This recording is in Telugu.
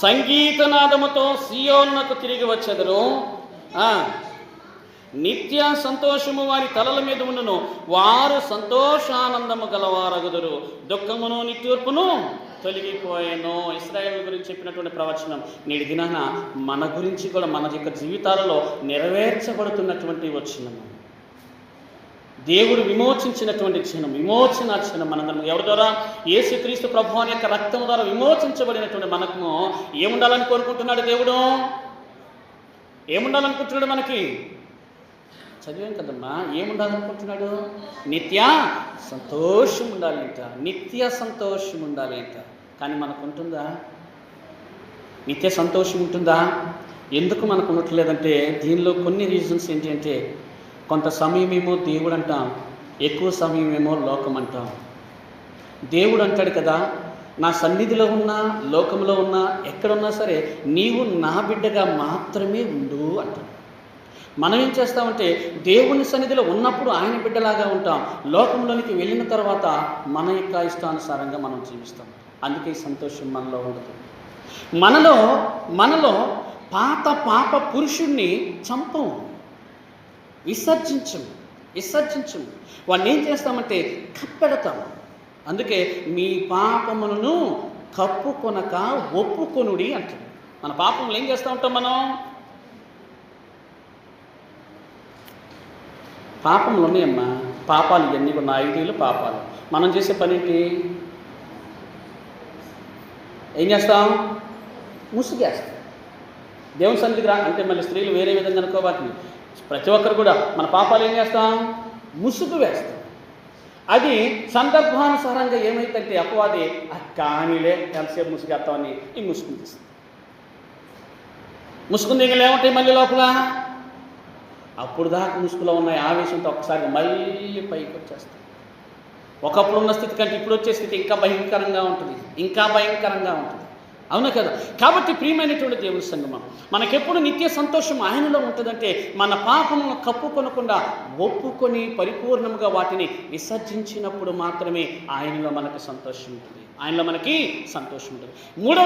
సంగీతనాదముతో సియోనునకు తిరిగి వచ్చెదరు. నిత్య సంతోషము వారి తలల మీద ఉండును, వారు సంతోషానందము గలవారగుదురు, దుఃఖమును నిట్టూర్పును తొలగిపోయాను. ఇశ్రాయేలు గురించి చెప్పినటువంటి ప్రవచనం నేటి దినాన మన గురించి కూడా మన యొక్క జీవితాలలో నెరవేర్చబడుతున్నటువంటి వచనము. దేవుడు విమోచించినటువంటి క్షణం, విమోచన క్షణం మనందరం. ఎవరి ద్వారా? యేసుక్రీస్తు ప్రభువాని యొక్క రక్తం ద్వారా విమోచించబడినటువంటి మనకు ఏముండాలని కోరుకుంటున్నాడు దేవుడు? ఏముండాలనుకుంటున్నాడు? మనకి చదివాం కదమ్మా, ఏముండాలనుకుంటున్నాడు? నిత్య సంతోషం ఉండాలి అంట, నిత్య సంతోషం ఉండాలి అంట. కానీ మనకు ఉంటుందా? నిత్య సంతోషం ఉంటుందా? ఎందుకు మనకు ఉండట్లేదంటే దీనిలో కొన్ని రీజన్స్ ఏంటి అంటే, కొంత సమయమేమో దేవుడు అంటాం, ఎక్కువ సమయమేమో లోకం అంటాం. దేవుడు అంటాడు కదా, నా సన్నిధిలో ఉన్నా లోకంలో ఉన్నా ఎక్కడున్నా సరే నీవు నా బిడ్డగా మాత్రమే ఉండు అంటాడు. మనం ఏం చేస్తామంటే దేవుని సన్నిధిలో ఉన్నప్పుడు ఆయన బిడ్డలాగా ఉంటాం, లోకంలోనికి వెళ్ళిన తర్వాత మన యొక్క ఇష్టానుసారంగా మనం జీవిస్తాం. అందుకే సంతోషం మనలో ఉండదు. మనలో పాప పురుషుణ్ణి చంపం, విసర్జించం. వాడిని ఏం చేస్తామంటే కప్పెడతాం. అందుకే మీ పాపములను కప్పుకొనక ఒప్పుకొనుడి అంటాడు. మన పాపములు ఏం చేస్తూ ఉంటాం? మనం పాపములు ఉన్నాయమ్మా, పాపాలు ఇవన్నీ కూడా 5 పాపాలు. మనం చేసే పని ఏంటి? ఏం చేస్తాం? ముసుగేస్తాం. దేవుని సన్నిధికి రా అంటే మళ్ళీ స్త్రీలు వేరే విధంగా అనుకోవాలి. ప్రతి ఒక్కరు కూడా మన పాపాలు ఏం చేస్తాం? ముసుగు వేస్తాం. అది సందర్భానుసారంగా ఏమైందంటే అపవాది కానీలే ఎంతసేపు ముసుగేస్తామని ఈ ముసుగుని తీస్తాం. ముసుగుని దిగలు ఏమంటాయి మళ్ళీ లోపల? అప్పుడు దాకా ముసుగులో ఉన్నాయి ఆవేశంతో ఒక్కసారిగా మళ్ళీ పైకి వచ్చేస్తాం. ఒకప్పుడు ఉన్న స్థితి కంటే ఇప్పుడు వచ్చే స్థితి ఇంకా భయంకరంగా ఉంటుంది. అవునా కదా? కాబట్టి ప్రియమైనటువంటి దేవుని సంగమం, మనకెప్పుడు నిత్య సంతోషం ఆయనలో ఉంటుందంటే మన పాపములను కప్పుకొనకుండా ఒప్పుకొని పరిపూర్ణంగా వాటిని విసర్జించినప్పుడు మాత్రమే ఆయనలో మనకు సంతోషం ఉంటుంది. మూడో